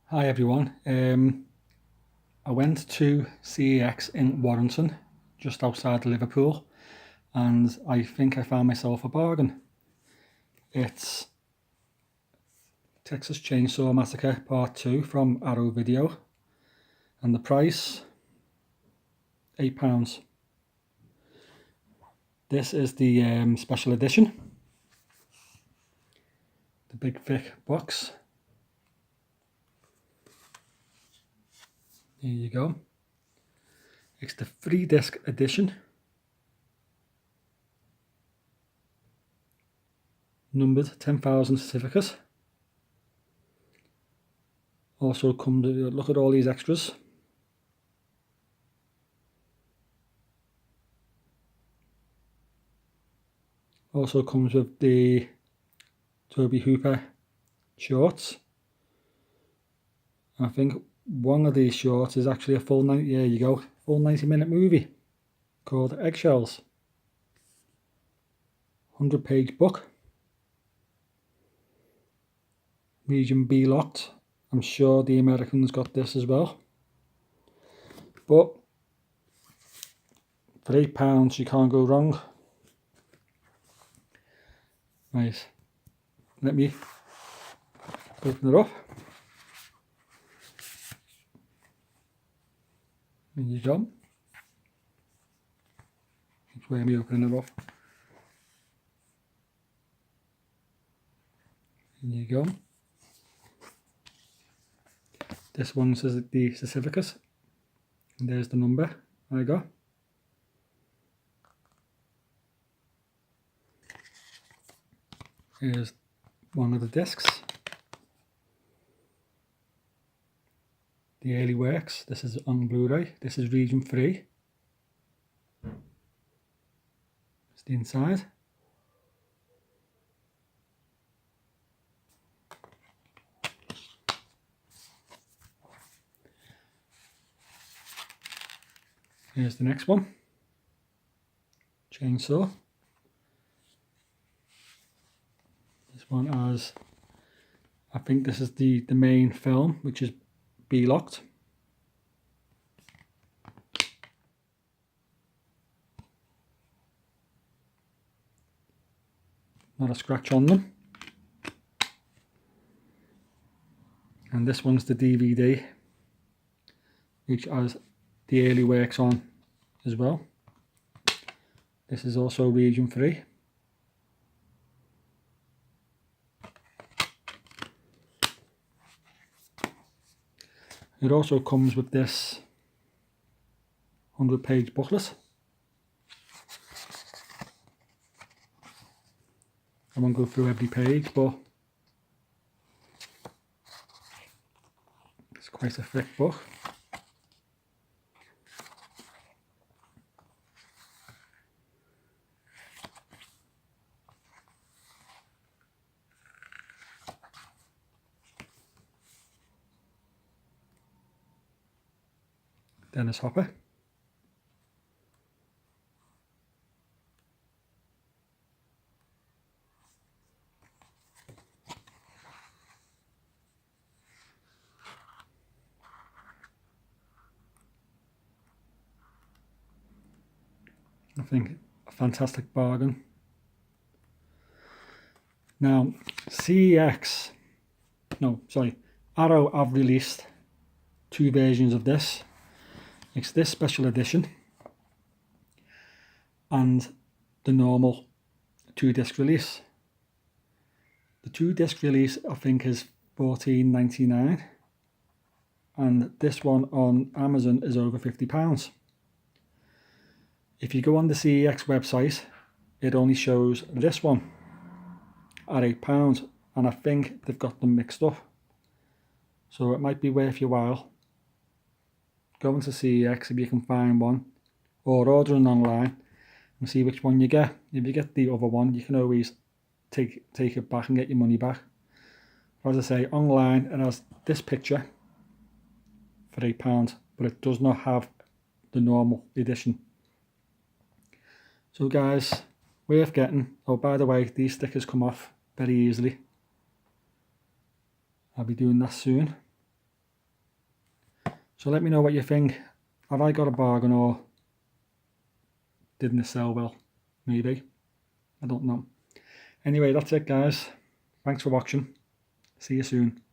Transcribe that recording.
Hi everyone. I went to CEX in Warrington, just outside Liverpool, and I think I found myself a bargain. It's Texas Chainsaw Massacre Part 2 from Arrow Video, and the price, £8. This is the special edition, the big thick box. There you go. It's the 3-disc edition, numbered 10,000 certificate. Also comes, look at all these extras. Also comes with the Toby Hooper shorts. I think one of these shorts is actually a full 90-minute movie called Eggshells. 100-page book. Region B locked. I'm sure the Americans got this as well. But for £8 you can't go wrong. Right, let me open it up. There you go. That's where I'm opening it up. There you go. This one says the certificate, and there's the number I got. Here's one of the discs. The early works. This is on Blu-ray. This is region 3. It's the inside. Here's the next one. Chainsaw. This one has, I think this is the main film, which is B-locked. Not a scratch on them. And this one's the DVD, which has the early works on as well. This is also region 3. It also comes with this 100-page booklet. I won't go through every page, but it's quite a thick book. Dennis Hopper. I think a fantastic bargain. Now, Arrow have released 2 versions of this. It's this special edition and the normal 2-disc release. The 2-disc release I think is $14.99, and this one on Amazon is over £50. If you go on the CEX website, it only shows this one at £8, and I think they've got them mixed up. So it might be worth your while going to CEX if you can find one, or ordering online and see which one you get. If you get the other one, you can always take it back and get your money back. As I say, online it has this picture for £8, but it does not have the normal edition. So guys, worth getting. Oh, by the way, these stickers come off very easily. I'll be doing that soon. So let me know what you think. Have I got a bargain or didn't it sell well? Maybe. I don't know. Anyway, that's it guys. Thanks for watching. See you soon.